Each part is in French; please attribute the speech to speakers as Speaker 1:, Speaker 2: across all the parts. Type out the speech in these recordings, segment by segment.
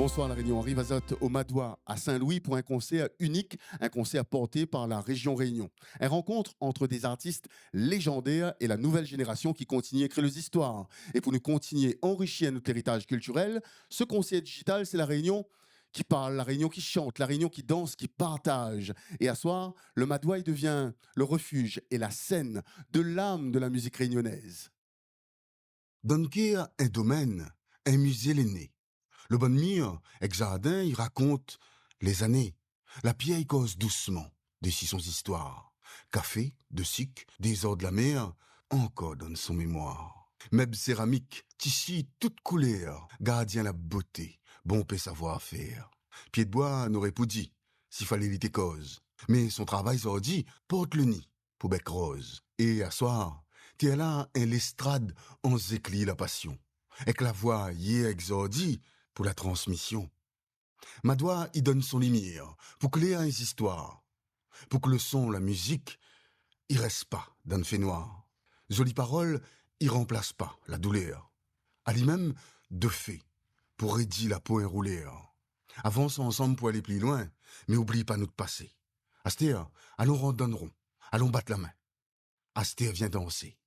Speaker 1: Bonsoir La Réunion, Henri Vazotte au Madois à Saint-Louis pour un concert unique, un concert porté par la région Réunion. Un rencontre entre des artistes légendaires et la nouvelle génération qui continue à écrire les histoires. Et pour nous continuer à enrichir notre héritage culturel, ce concert digital, c'est La Réunion qui parle, La Réunion qui chante, La Réunion qui danse, qui partage. Et à soir, le Madois il devient le refuge et la scène de l'âme de la musique réunionnaise.
Speaker 2: Donker un domaine, un musée l'aîné. Le bon mire, ex jardin, il raconte les années. La pierre y cause doucement, des son histoires. Café, de sucre, des ors de la mer, encore donne son mémoire. Meubles céramique, tissu toute couleur, gardien la beauté, bon peut savoir-faire. Pied de bois n'aurait pas dit, s'il fallait l'été cause. Mais son travail sordi porte le nid, pour bec rose. Et à soir, t'es là un l'estrade, on zéclit la passion. Et que la voix y est exordi pour la transmission. Madois y donne son lumière, pour que les histoires, pour que le son, la musique, y reste pas dans le fait noir. Jolie parole, y remplace pas la douleur. À lui-même, de fait, pour aider la peau enroulée. Avance ensemble pour aller plus loin, mais oublie pas notre passé. Astér, allons randonnerons, allons battre la main. Astér vient danser.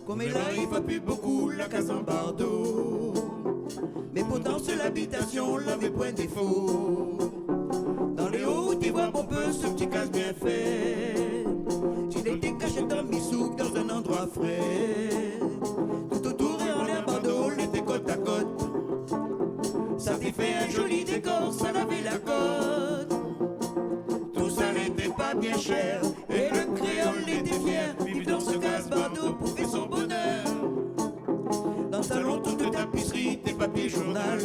Speaker 3: Comme il arrive plus beaucoup la case en bardeau, mais pourtant sur l'habitation l'avait point défaut. ce petit casse bien fait. Il était caché dans Missouk, dans un endroit frais. Tout autour et en l'air, Bordeaux, il était côte à côte. Ça t'y fait un joli décor, ça lavait la côte. Tout ça n'était pas bien cher, et le créole était fier. Vivre dans ce casse Bordeaux pour faire son bonheur. Dans le salon, toute tapisserie, des papiers journal.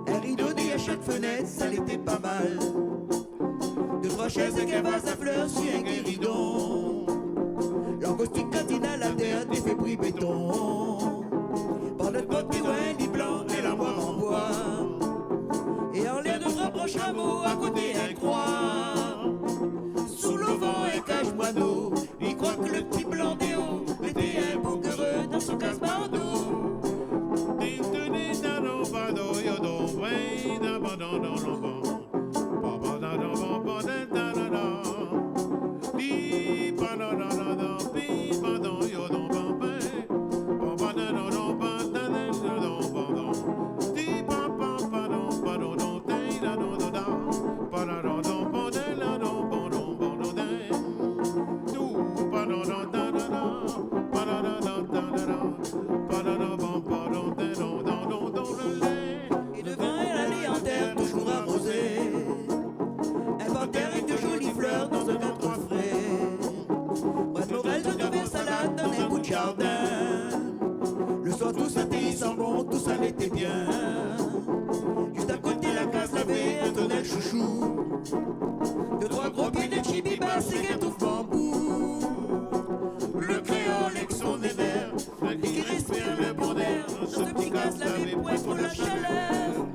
Speaker 3: Un rideau dit à chaque fenêtre, ça l'était pas mal. Deux, trois chaises et un vase à fleurs sur un guéridon. Langoustine cardinale à terre, des fébris béton. Par notre porte pirouin, lit blanc et l'armoire en bois. Et en l'air de trois branches rameaux, à côté un croix. Sous le vent un cache-moineau, il croit que le petit blanc des hauts était un bouguereux dans son casse-bardeau. Et devant elle allait en terre toujours arrosée. Un panthère et de jolies fleurs dans un cadre frais. Bref, Morel de verre salade dans un bout de jardin. Le soir tout s'atterrit sans bon, tout ça l'était bien. Juste à côté la case lavée, un tonnel chouchou. Deux, trois gros pieds de chibiba, c'est qu'un touffe bambou. Le créole avec son éner, et qui respire le bon air. Dans ce petit casse lavé, point pour la chaleur.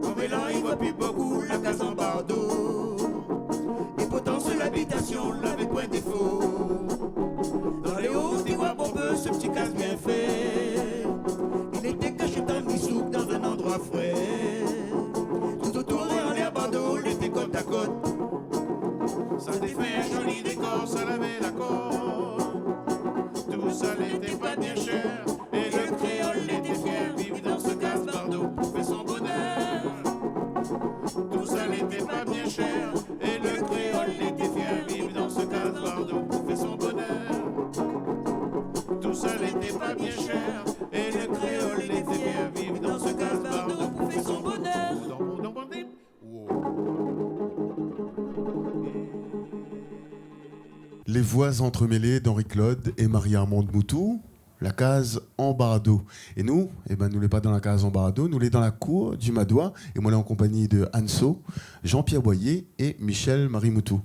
Speaker 3: Comme élan, il voit plus beaucoup la case en bardeau. Et pourtant sur l'habitation, l'avait point défaut. Dans les hauts, tu vois bon peu ce petit casse bien fait. Il était caché dans le Missouk, dans un endroit frais. Tout autour et en l'air Bordeaux, il était côte à côte. Ça t'est fait un joli décor, ça lavait la côte. Tout ça n'était pas bien cher, et le créole était fier. Vivre dans ce casse Bordeaux pour faire son bonheur. Tout ça n'était pas bien cher, et le créole était fier. Vivre dans ce casse Bordeaux pour faire son bonheur. Tout ça n'était pas bien cher, et le créole était fier. Vivre dans ce casse Bordeaux pour faire son bonheur.
Speaker 1: Les voix entremêlées d'Henri Claude et Marie-Armande Moutou, la case en bardo. Et nous, nous l'est pas dans la case en bardo, nous l'est dans la cour du Madois. Et moi, là, en compagnie de Anso, Jean-Pierre Boyer et Michel Marie Moutou.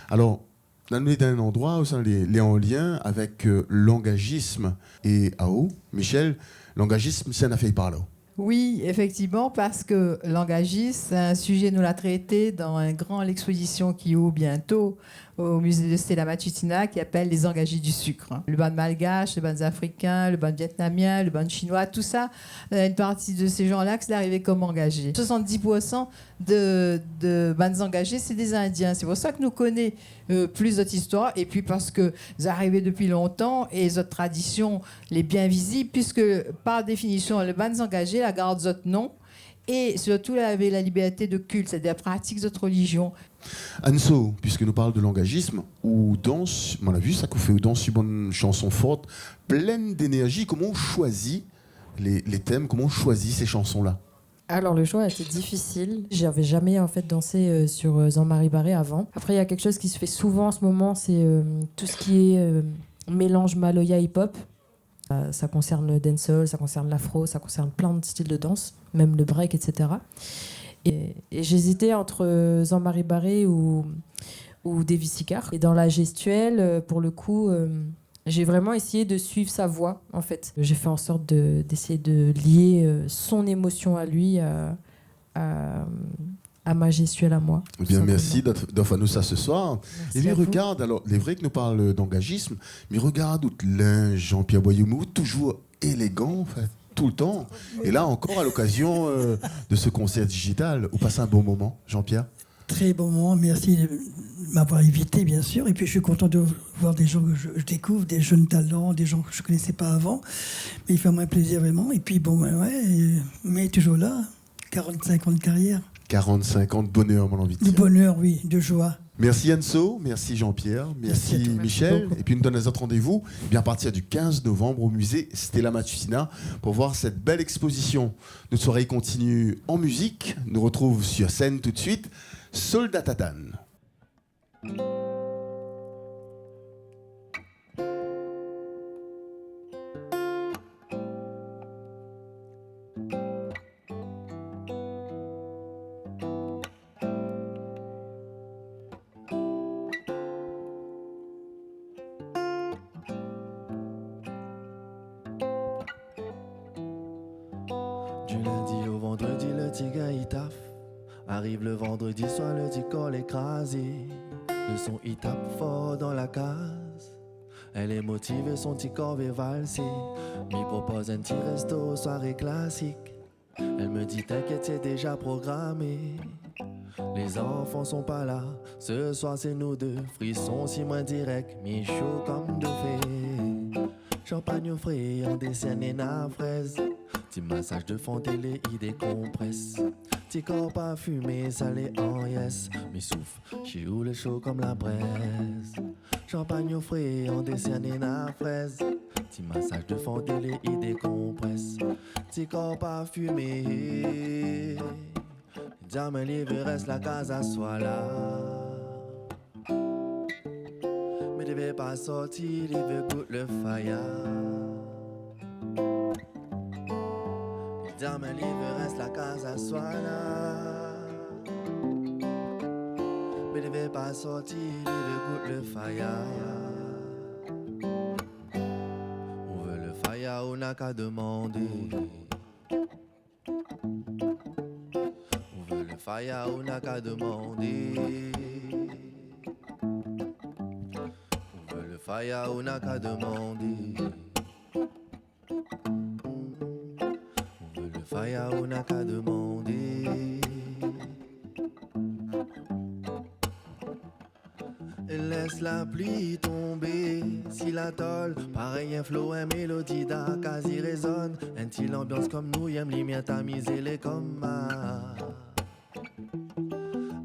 Speaker 1: Alors, là, nous l'est dans un endroit où ça est en lien avec l'engagisme. Et AO, Michel, l'engagisme, c'est un affaire par là.
Speaker 4: Oui, effectivement, parce que l'engagisme, c'est un sujet, nous l'a traité dans un grand exposition qui ouvre bientôt au musée de Stella Matutina qui appelle les engagés du sucre. Le ban malgache, le ban africain, le ban vietnamien, le ban chinois, tout ça, une partie de ces gens-là qui sont arrivés comme engagés. 70% de bans engagés, c'est des Indiens. C'est pour ça que nous connaissons plus notre histoire et puis parce que ils sont arrivés depuis longtemps et notre tradition les bien visible puisque par définition, le ban engagé, la garde notre nom et surtout avait la liberté de culte, c'est-à-dire pratique de notre religion.
Speaker 1: Anso, puisque nous parlons de l'engagisme, ou danse, on a vu ça qu'on fait, ou danse une bonne chanson forte, pleine d'énergie, comment on choisit les thèmes, comment on choisit ces chansons-là?
Speaker 5: Alors le choix était difficile. J'avais jamais en fait dansé sur Jean-Marie Barré avant. Après il y a quelque chose qui se fait souvent en ce moment, c'est tout ce qui est mélange maloya hip-hop. Ça concerne le dancehall, ça concerne l'afro, ça concerne plein de styles de danse, même le break, etc. Et j'hésitais entre Jean-Marie Barré ou Davis Sicard. Et dans la gestuelle, pour le coup, j'ai vraiment essayé de suivre sa voix, en fait. J'ai fait en sorte d'essayer de lier son émotion à lui à ma gestuelle à moi.
Speaker 1: Bien, merci d'offrir nous ça ce soir.
Speaker 5: Merci
Speaker 1: et lui
Speaker 5: à vous.
Speaker 1: regarde, alors, il est vrai que nous parlons d'engagisme, mais regarde où linge Jean-Pierre Boyemou, toujours élégant, en fait, tout le temps. Et là, encore à l'occasion de ce concert digital, vous passez un bon moment, Jean-Pierre?
Speaker 6: Très bon moment, merci de m'avoir invité, bien sûr. Et puis, je suis content de voir des gens que je découvre, des jeunes talents, des gens que je ne connaissais pas avant. Mais il fait moins plaisir, vraiment. Et puis, bon, ouais, mais toujours là, 45 ans de carrière.
Speaker 1: 45 ans de bonheur, mon envie de
Speaker 6: De
Speaker 1: dire.
Speaker 6: bonheur, oui, de joie.
Speaker 1: Merci Anso, merci Jean-Pierre,
Speaker 6: Merci à
Speaker 1: merci
Speaker 6: toi.
Speaker 1: Michel.
Speaker 6: Merci beaucoup.
Speaker 1: Et puis nous donne les autres rendez-vous bien à partir du 15 novembre au musée Stella Matutina pour voir cette belle exposition. Notre soirée continue en musique. Nous retrouve sur scène tout de suite Soldat Tatane.
Speaker 7: Du lundi au vendredi, le petit gars il taffe. Arrive le vendredi soir, le petit corps écrasé. Le son il tape fort dans la case. Elle est motivée, son petit corps veut valser. M'y propose un petit resto, soirée classique. Elle me dit t'inquiète, c'est déjà programmé. Les enfants sont pas là, ce soir c'est nous deux. Frisson si moins direct, mi chaud comme de fait. Champagne au frais, on dessine et na fraise. Petit massage de fond télé, il décompresse. Petit corps pas fumé, salé en yes. Mi souffle, j'y où le chaud comme la braise. Champagne au frais, on dessine et na fraise. Petit massage de fond télé, il décompresse. Petit corps pas fumé. Diamant livre reste la case à soi là. Mais devait pas sortir, il veut goûter le fire. Diamant livre reste la case à soi là. Mais devait pas sortir, il veut goûter le fire. On veut le fire, on n'a qu'à demander. Faya, on n'a qu'à demander. On veut le faya, on n'a qu'à demander. On veut le faya, on n'a qu'à demander. Laisse la pluie tomber, si la tôle, pareil un flow, un mélodie quasi résonne. Un petit ambiance comme nous, y'aime les miens tamiser les commas.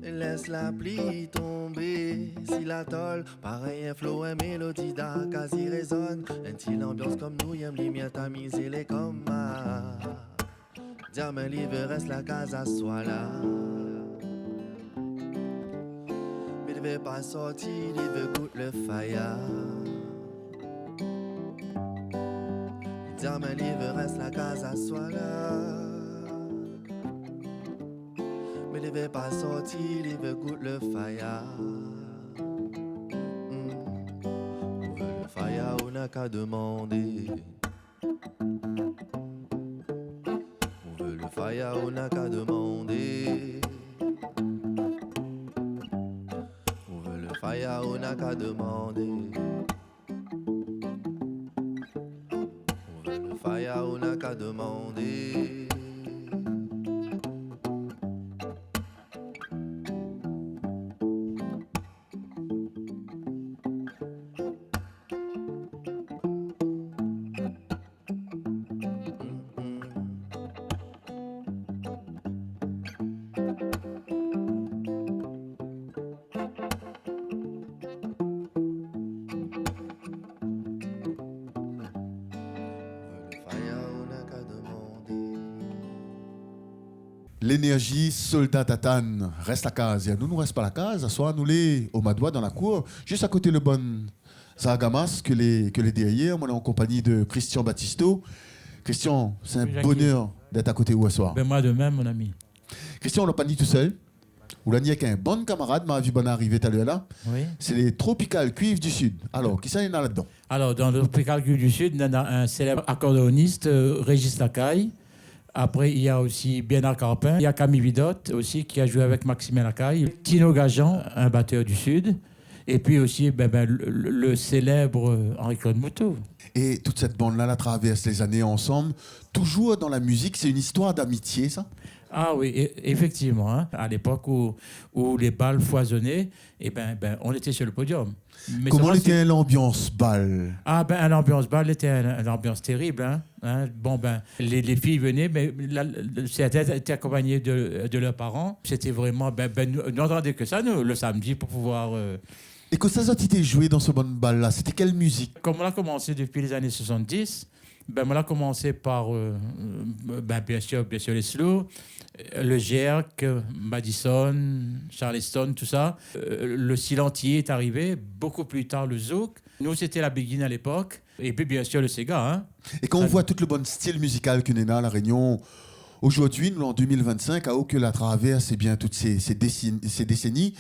Speaker 7: Laisse la pluie tomber, si la tôle, pareil un flow, un mélodie quasi résonne. Un petit ambiance comme nous, y'aime les miens tamiser les commas. Diamant livre reste la case à soi là. Mais il veut pas sortir, il veut goûter le fire. Diamant livre reste la case à soi là. Mais il veut pas sortir, il veut goûter le fire. On veut le fire, on n'a qu'à demander. On veut le fire, on n'a qu'à demander. On veut le fire, on n'a qu'à demander. On veut le fire, on n'a qu'à demander.
Speaker 1: L'énergie Soldat Tatane reste la case. Et nous, nous reste pas la case. Soit nous les au Madois dans la cour, juste à côté le bon Zagamas que les derrière. Moi, on est en compagnie de Christian Battisto. Christian, c'est un bonheur d'être à côté de vous ce soir.
Speaker 8: Ben moi de même, mon ami.
Speaker 1: Christian, on l'a pas dit tout seul. On l'a dit avec un bon camarade, m'a vu bon arriver tout à l'heure là.
Speaker 8: Oui.
Speaker 1: C'est les Tropical Cuivre du Sud. Alors, qui ça y en a là-dedans?
Speaker 8: Alors, dans le Tropical Cuivre du Sud, il y a un célèbre accordéoniste, Régis Lacaille. Après, il y a aussi Bernard Carpin. Il y a Camille Vidotte aussi, qui a joué avec Maximin Lacaille. Tino Gajan, un batteur du Sud. Et puis aussi le célèbre Henri-Claude Moutot.
Speaker 1: Et toute cette bande-là, la traverse les années ensemble. Toujours dans la musique, c'est une histoire d'amitié, ça?
Speaker 8: Ah oui, effectivement. Hein. À l'époque où les balles foisonnaient, on était sur le podium. Mais
Speaker 1: Comment
Speaker 8: seulement,
Speaker 1: était l'ambiance bal?
Speaker 8: ah ben, l'ambiance bal était une ambiance terrible. Bon ben, les filles venaient, mais c'était accompagné de leurs parents. C'était vraiment, nous n'entendions que ça, nous, le samedi, pour pouvoir...
Speaker 1: Et que ça a été joué dans ce bon bal-là, c'était quelle musique?
Speaker 8: Comme on a commencé depuis les années 70, on a commencé par, bien sûr les slow, le Jerk, Madison, Charleston, tout ça. Le Silantier est arrivé, beaucoup plus tard le Zouk. Nous, c'était la Begin à l'époque. Et puis, bien sûr, le Sega.
Speaker 1: Et quand on voit tout le bon style musical que Nena, La Réunion, aujourd'hui, nous, en 2025, à aucun la traverse, c'est bien toutes ces décennies,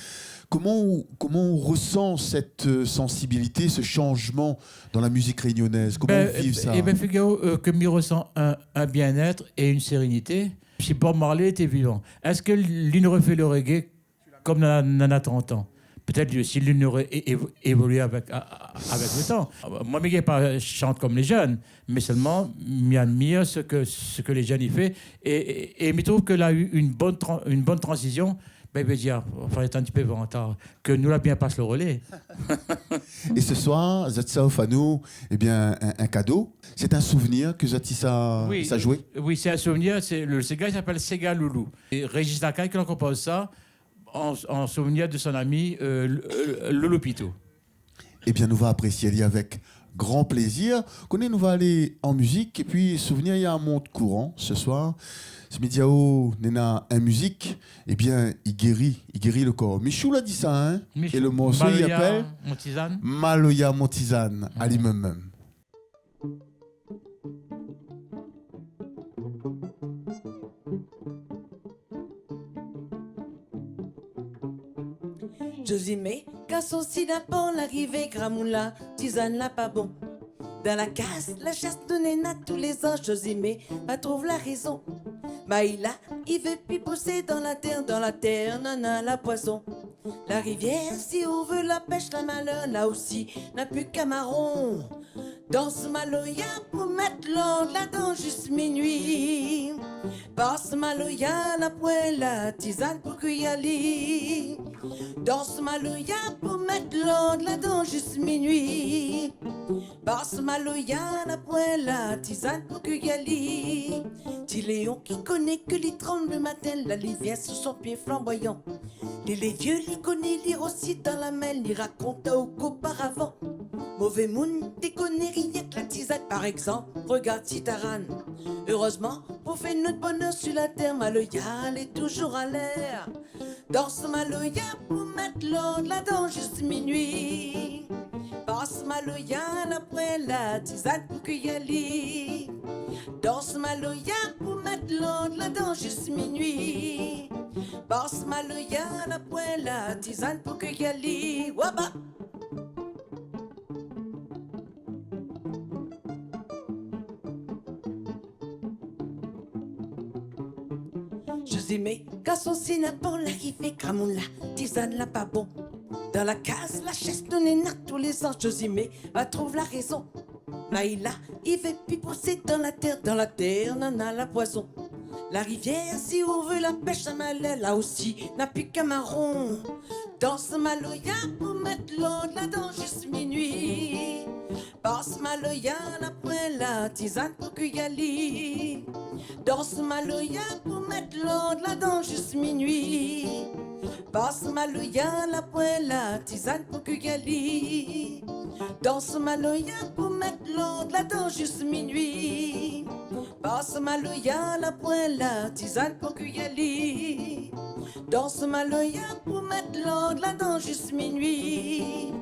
Speaker 1: comment on ressent cette sensibilité, ce changement dans la musique réunionnaise? Comment on vit ça?
Speaker 8: Eh bien, figure que m'y ressent un bien-être et une sérénité. Si Bob Marley était vivant, est-ce que l'une refait le reggae comme Nana 30 ans? Peut-être si l'une aurait évolué avec le temps. Moi, je chante comme les jeunes, mais seulement, j'admire ce que les jeunes y font. Et je trouve que là, eu une bonne transition. Ben, je veux dire, enfin, est un petit peu en retard, que nous la bien passe le relais.
Speaker 1: Et ce soir, Zatsa offre à nous un cadeau. C'est un souvenir que Zatissa a joué?
Speaker 8: Oui, c'est un souvenir. Le Sega, il s'appelle Sega Loulou. Et Régis Lacaille qui en compose ça en souvenir de son ami Loulou Pito.
Speaker 1: Eh bien, nous va apprécier Ali avec grand plaisir. Nous va aller en musique et puis souvenir, il y a un monde courant ce soir. Ce médiao, Nena, en musique, eh bien, il guérit le corps. Michou l'a dit ça, hein?
Speaker 8: Michou.
Speaker 1: Et le morceau, il appelle
Speaker 8: Montizane.
Speaker 1: Maloya Montizane, à lui-même.
Speaker 3: Josimé, Casson, Sinapon, l'arrivée, Gramoula, tisane là pas bon. Dans la casse, la chasse de Néna tous les ans, Josimé, va trouve la raison. Maïla, il veut plus pousser dans la terre, nana, la poisson. La rivière, si on veut la pêche, la malheur, là aussi, n'a plus qu'un marron. Danse Maloya pour mettre l'ordre là-dedans juste minuit. Passe Maloya, la poêle, la tisane pour cuillali. Danse Maloya pour mettre l'ordre là-dedans juste minuit. Passe Maloya, la poêle, la tisane pour cuillali. Petit Léon qui connaît que les trembles le matin, la rivière sur son pied flamboyant. Les vieux, les connaît lire aussi dans la mêle, les raconte qu'auparavant. Mauvais monde, déconner rien que la tisane par exemple. Regarde Citaran. Heureusement, pour faire notre bonheur sur la terre, Maloya, elle est toujours à l'air. Danse Maloya pour mettre l'ordre là-dedans juste minuit. Passe Maloya, après la tisane pour cuillali. Danse Maloya pour mettre l'ordre là-dedans juste minuit. Passe Maloya, après la tisane pour cuillali. Waba! Josimé, Casson, Sinapon, l'arrivée, Gramoula, tisane là pas bon. Dans la case, la chaise de Néna tous les ans, Josimé va trouve la raison. Maïla, il veut plus pousser dans la terre, nana, la poison. La rivière, si on veut la pêche à malais, là aussi, n'a plus qu'un marron. Danse Maloya pour mettre l'ordre là-dedans juste minuit. Passe Maloya, la poêle, la tisane pour cuillali. Danse Maloya pour mettre l'ordre là-dedans juste minuit. Passe Maloya, la poêle, la tisane pour cuillali. Danse Maloya pour mettre l'ordre là-dedans juste minuit. Passe Maloya, la poêle, la tisane pour cuillali. Danse Maloya pour mettre l'ordre là-dedans juste minuit.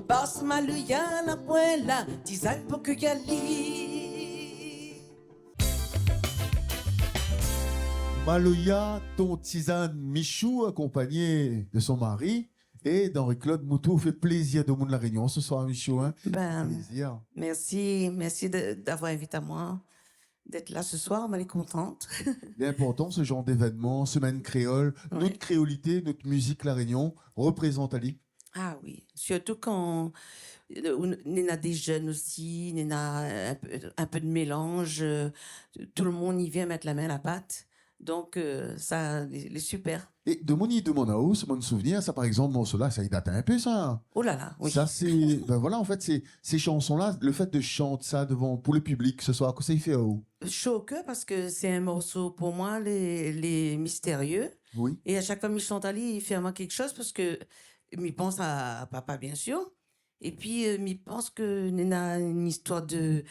Speaker 3: Passe Maloya, la poêle, la tisane pour cuillali.
Speaker 1: Maloya, ton tisane Michou, accompagné de son mari et d'Henri-Claude Moutou, fait plaisir de monde la Réunion ce soir, Michou. Hein? Plaisir.
Speaker 3: Merci d'avoir invité à moi, d'être là ce soir, on est contente.
Speaker 1: L'important, ce genre d'événement, semaine créole,
Speaker 3: Ouais.
Speaker 1: notre créolité, notre musique la Réunion, représente Ali.
Speaker 3: Ah oui, surtout quand on a des jeunes aussi, on a un peu de mélange, tout le monde y vient mettre la main à la pâte.
Speaker 9: Donc, ça, il est super.
Speaker 1: Et de mon house, mon souvenir, ça par exemple, bon, cela, ça y date un peu, ça.
Speaker 9: Oh là là, oui.
Speaker 1: Ça, c'est. Ben voilà, en fait, ces chansons-là, le fait de chanter ça devant, pour le public ce soir, qu'est-ce que ça y fait où?
Speaker 9: Choque parce que c'est un morceau pour moi, les mystérieux.
Speaker 1: Oui.
Speaker 9: Et à chaque fois que je chante Ali, il fait à moi quelque chose parce que il pense à papa, bien sûr. Et puis, il pense que y a une histoire de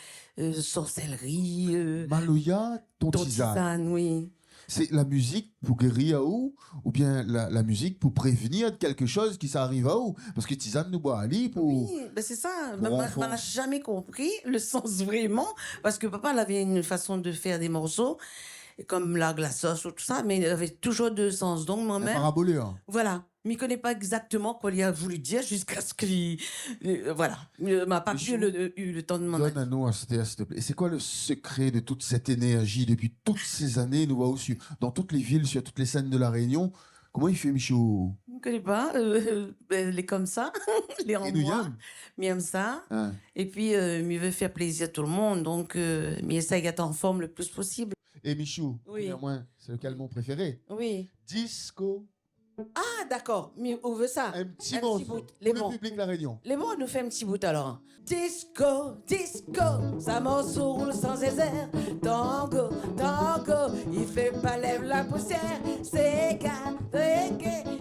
Speaker 9: sorcellerie.
Speaker 1: Maloya, ton tisane.
Speaker 9: Oui.
Speaker 1: C'est la musique pour guérir à ou bien la musique pour prévenir quelque chose qui s'arrive à ou? Parce que tisane nous boit Ali pour.
Speaker 9: Oui, ben c'est ça.
Speaker 1: pour
Speaker 9: On
Speaker 1: enfants.
Speaker 9: n'a jamais compris le sens vraiment. Parce que papa, il avait une façon de faire des morceaux, comme la glaçoche ou tout ça, mais il avait toujours deux sens. Donc
Speaker 1: Un
Speaker 9: moi-même,
Speaker 1: paraboleur.
Speaker 9: voilà. Mais il ne connaît pas exactement quoi il a voulu dire jusqu'à ce qu'il. Voilà. Il m'a pas eu le temps de m'en
Speaker 1: Donne à nous, s'il te plaît. Et c'est quoi le secret de toute cette énergie depuis toutes ces années, nous voit aussi dans toutes les villes, sur toutes les scènes de la Réunion? Comment il fait, Michou?
Speaker 9: Je ne connais pas. Il est comme ça. Il est en
Speaker 1: Et nous
Speaker 9: moi.
Speaker 1: yam.
Speaker 9: Il aime ça.
Speaker 1: Hein.
Speaker 9: Et puis, il veut faire plaisir à tout le monde. Donc, il essaie d'être en forme le plus possible.
Speaker 1: Et Michou,
Speaker 9: Oui.
Speaker 1: moi, c'est lequel mon préféré?
Speaker 9: Oui.
Speaker 1: Disco.
Speaker 9: Ah, d'accord. Mais où veut ça?
Speaker 1: Un petit
Speaker 9: Un
Speaker 1: morceau
Speaker 9: petit bout.
Speaker 1: pour
Speaker 9: Les
Speaker 1: le
Speaker 9: bons.
Speaker 1: public de la Réunion.
Speaker 9: Les bons, on nous fait un petit bout alors. Disco, disco, ça morceau roule sans désert. Tango, tango, il fait pas lève la poussière. C'est gars,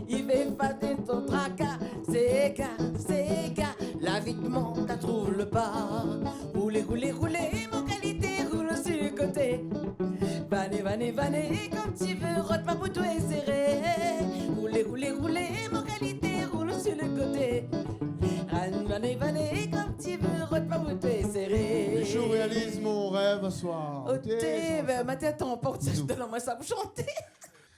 Speaker 9: il fait fader ton tracas. C'est gars, la vie te monte, t'as trouve le pas. Roulez, roulez, roulez, mon qualité roule sur le côté. Vanez, comme tu veux, rote ma bouteille est serrée. Roulez, mon qualité roule sur le côté. Vanez, comme tu veux, rote ma bouteille est serrée.
Speaker 1: Michou réalise mon rêve ce soir.
Speaker 9: Oh, ma tête emporte, ça, je donne moi ça pour chanter.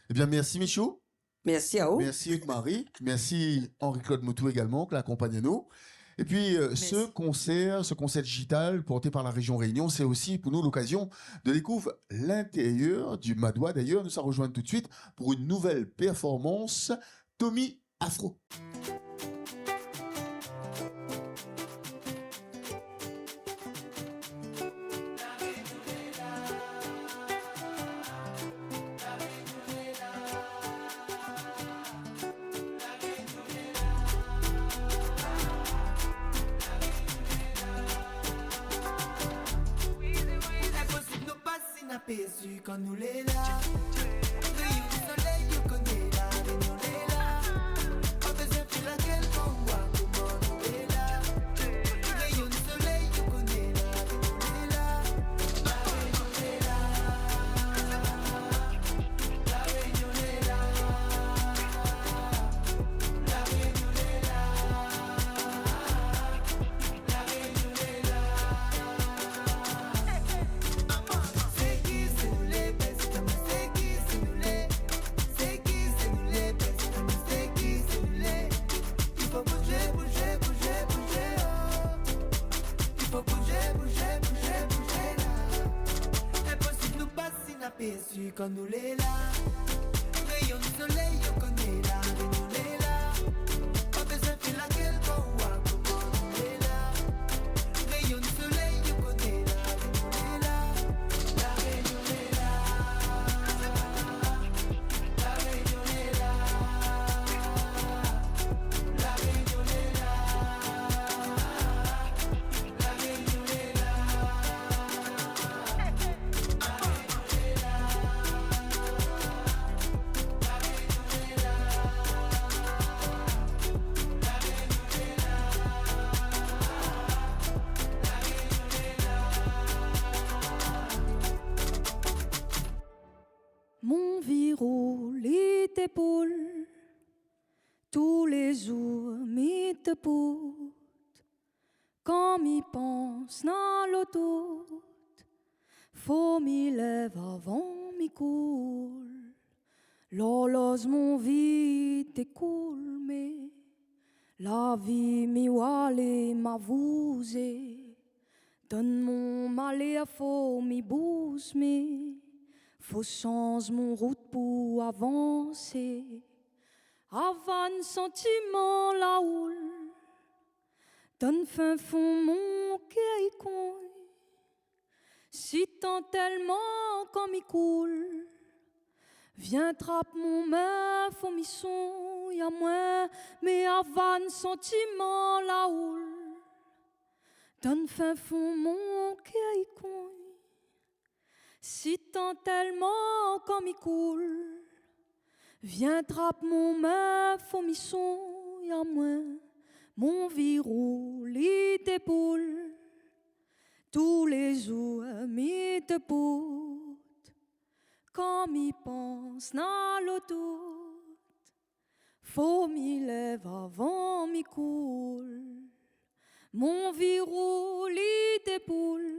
Speaker 1: Eh bien, merci Michou.
Speaker 9: Merci à vous.
Speaker 1: Merci Hugues-Marie. Merci Henri-Claude Moutou également, qui l'accompagne à nous. Et puis, ce concert digital porté par la région Réunion, c'est aussi pour nous l'occasion de découvrir l'intérieur du Madois. D'ailleurs, nous allons rejoindre tout de suite pour une nouvelle performance, Tommy Afro.
Speaker 3: Aperçu quand nous l'est là. Rayon du soleil, tu connais la réunion est là. Pas besoin de laquelle qu'on voit comment nous est là. Rayon du soleil, tu connais la réunion est là. La réunion est là. La réunion est là. La réunion est là. La réunion est là. C'est qui c'est nous les bêtes, c'est qui c'est nous les, c'est qui c'est nous les bêtes, c'est qui c'est nous les. Il faut bouger, bouger, bouger, bouger, oh. Il faut bouger, bouger, bouger, bouger là. Impossible nous passer inaperçu quand nous les là. Rayon du soleil, on connaît la réunion est là. Pas besoin de laquelle qu'on voit comment nous est là. Rayon du soleil, on connaît la réunion est là. La réunion est là. La réunion est là. La réunion est là. La réunion est là.
Speaker 10: Mon virou, lit épaule, tous les jours, m'y te poute. Quand m'y pense dans l'auto, faut m'y lève avant m'y coule. L'horloge mon vie t'écoule, mais la vie m'y wale m'avouse. Donne mon malé à faux m'y bouse, mais faut changer mon route pour avancer. Avant sentiment la houle, donne fin fond mon cœur coin. Si tant tellement comme il coule, Viens trappe mon main, fomisson, y'a moins, mais avant sentiment la houle. Donne fin fond mon cœur coin, si tant tellement comme il coule. Viens trappe mon main, fomisson, y'a moins, mon virou, lit d'épaule. Tous les jours, mi te poute, quand m'y pense dans l'auto, faut m'y lève avant m'y coule. Mon virou, lit d'épaule,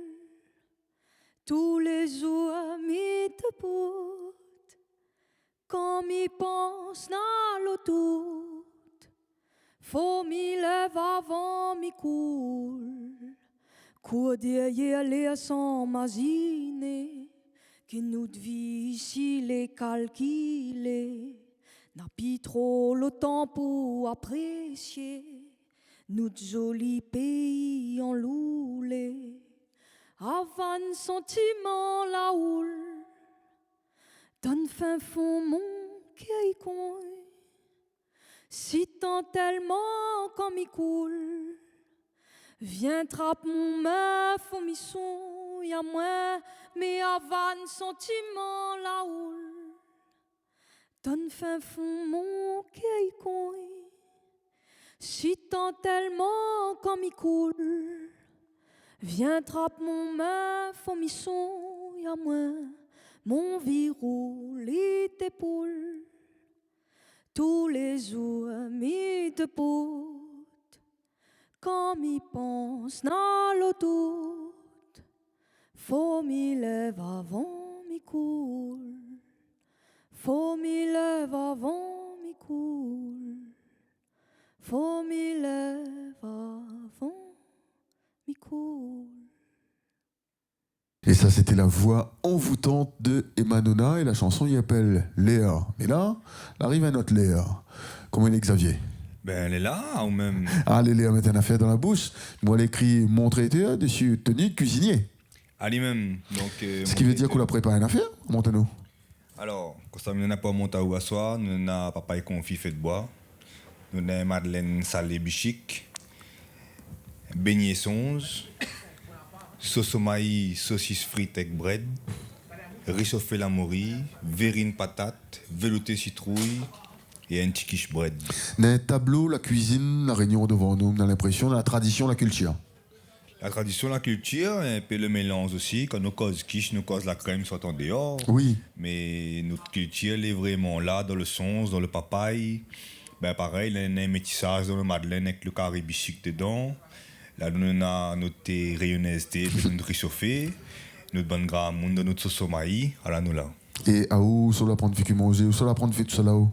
Speaker 10: tous les jours, mi te poute, quand m'y pense dans l'auto, faut m'y lève avant m'y coule. Cours derrière les sans imaginer que notre vie ici les calculée. N'a pas trop le temps pour apprécier notre joli pays en loulé. Avant sentiment la houle, donne fin fond mon cœur coin, si tant tellement comme il coule. Viens trappe mon main, fomisson, y'a moins, mais avant sentiment la houle. Donne fin fond mon cœur coin, si tant tellement comme il coule. Viens trappe mon main, fomisson, y'a moins, mon virou, lit d'épaule. Tous les jours, mi te poute, quand m'y pense dans l'auto, faut m'y lève avant m'y coule. Faut m'y lève avant m'y coule. Faut m'y lève avant m'y coule.
Speaker 1: Et ça, c'était la voix envoûtante de Emanona et la chanson y appelle Léa. Mais là, arrive un autre Léa. Comment il est, Xavier?
Speaker 11: Ben, elle est là, ou même...
Speaker 1: Ah, Léa met une affaire dans la bouche. Moi, elle écrit mon traiteur dessus tenue de cuisinier.
Speaker 11: Allez, même. Donc,
Speaker 1: ce qui veut dire qu'on a préparé une affaire, Montano.
Speaker 11: Alors, quand ça, nous n'avons pas monté à soir, nous n'avons papa et confit fait de bois. Nous avons madeleine salée bichic, beignet songe, sauce au maïs, saucisse frite avec bread, réchauffé la morille, verrine patate, velouté citrouille et un petit quiche bread.
Speaker 1: Dans un tableau, la cuisine, la réunion devant nous, on a l'impression de la tradition, la culture.
Speaker 11: La tradition, la culture, un peu le mélange aussi. Quand nous cause quiche, nous cause la crème soit en dehors.
Speaker 1: Oui.
Speaker 11: Mais notre culture, elle est vraiment là, dans le songe, dans le papaye. Ben pareil, il y a un métissage dans le madeleine avec le carré bichic dedans. Là, nous avons notre rayonnaise thé, notre réchauffé, notre bonne gramme, notre sauce au maïs. Alors nous là.
Speaker 1: Et à où, sur la prendre fait manger, ou sur la prendre fait tout ça là-haut?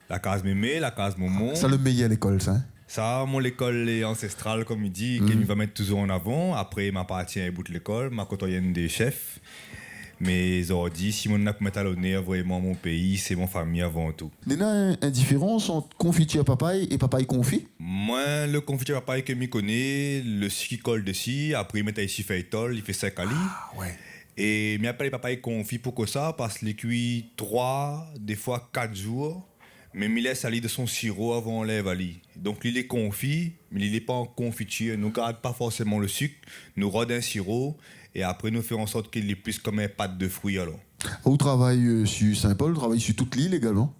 Speaker 11: La case mémé, la case momo.
Speaker 1: Ça le meilleur à l'école, ça, hein?
Speaker 11: Ça, mon l'école est ancestrale, comme il dit, qu'il va mettre toujours en avant. Après, il m'appartient à bout de l'école, ma côtoyenne des chefs. Mais ils ont dit, si on a pour mettre à l'honneur vraiment mon pays, c'est mon famille avant tout.
Speaker 1: Il y a une différence entre confiture papaye et papaye confit?
Speaker 11: Moi, le confiture papaye que je connais, le ski colle dessus, après il met ici feuilletol, il fait 5 ali.
Speaker 1: Ah ouais.
Speaker 11: Et je m'appelle papaye confit pour que ça, parce qu'il cuit 3, des fois 4 jours. Mais il laisse aller de son sirop avant on lève ali. Donc il est confit, mais il n'est pas en confiture. Nous ne gardons pas forcément le sucre, nous rodons un sirop et après nous faisons en sorte qu'il est plus comme une pâte de fruits alors.
Speaker 1: Vous travaillez sur Saint-Paul, vous travaillez sur toute l'île également?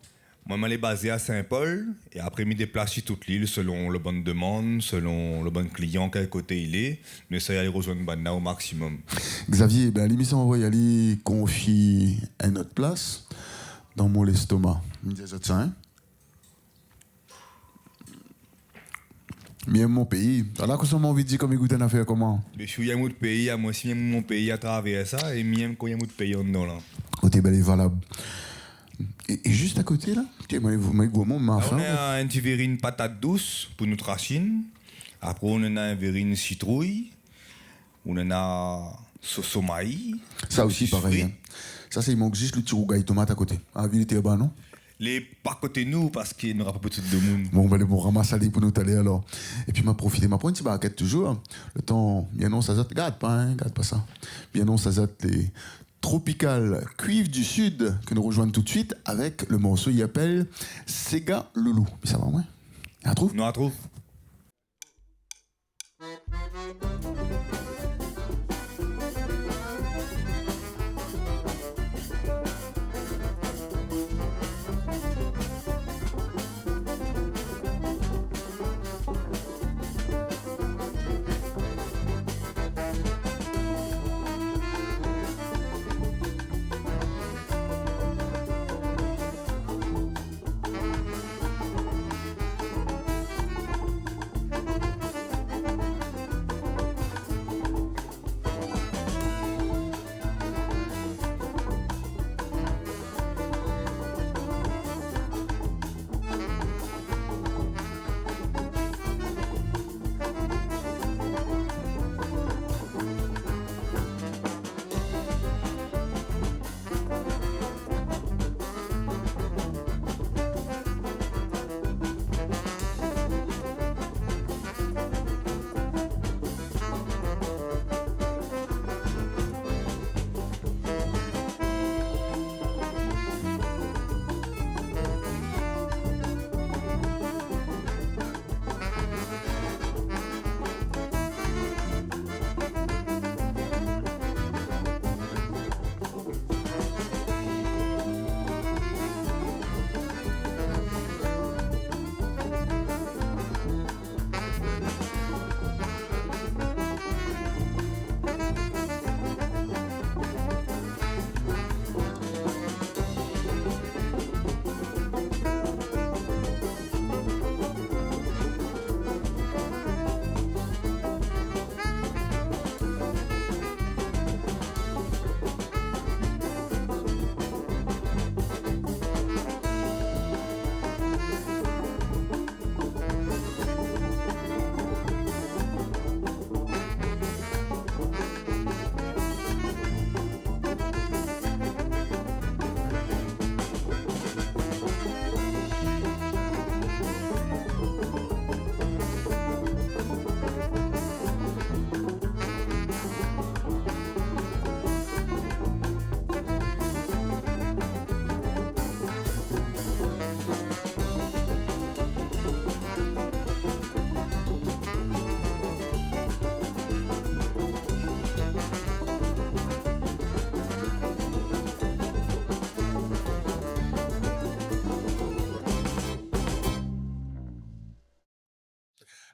Speaker 11: Moi, je suis basé à Saint-Paul et après je me déplace sur toute l'île selon la bonne demande, selon le bon client, quel côté il est. Nous essayons d'aller rejoindre Banna au maximum.
Speaker 1: Xavier, ben, l'émission, on va y aller confier à notre place dans mon estomac. Je me disais ça, hein? Bien mon pays. Alors, quand on m'a envie de dire comme écoute une affaire comment?
Speaker 11: Je suis un autre pays, moi aussi j'aime mon pays à travers ça et j'aime quand il y a un autre pays en dedans là.
Speaker 1: Côté bel et valable. Et juste à côté là, on
Speaker 11: a un petit verrine patate douce pour notre racine. Après on a un verrine citrouille. On a sauce au maïs.
Speaker 1: Ça aussi pareil. Hein. Ça c'est il manque juste le petit rougail tomate à côté. À ville était bas non?
Speaker 11: Les pas côté nous parce qu'il n'y aura pas tout de monde.
Speaker 1: Bon, on va aller pour ramasser aller pour nous aller alors. Et puis m'a profité, m'a pris une petite barquette toujours. Le temps, bien non, ça zate, garde pas ça. Bien non, ça zate les Tropical Cuivre du Sud, que nous rejoignons tout de suite avec le morceau qui appelle Sega Loulou. Ça va, ouais? On trouve?
Speaker 11: Nous on trouve.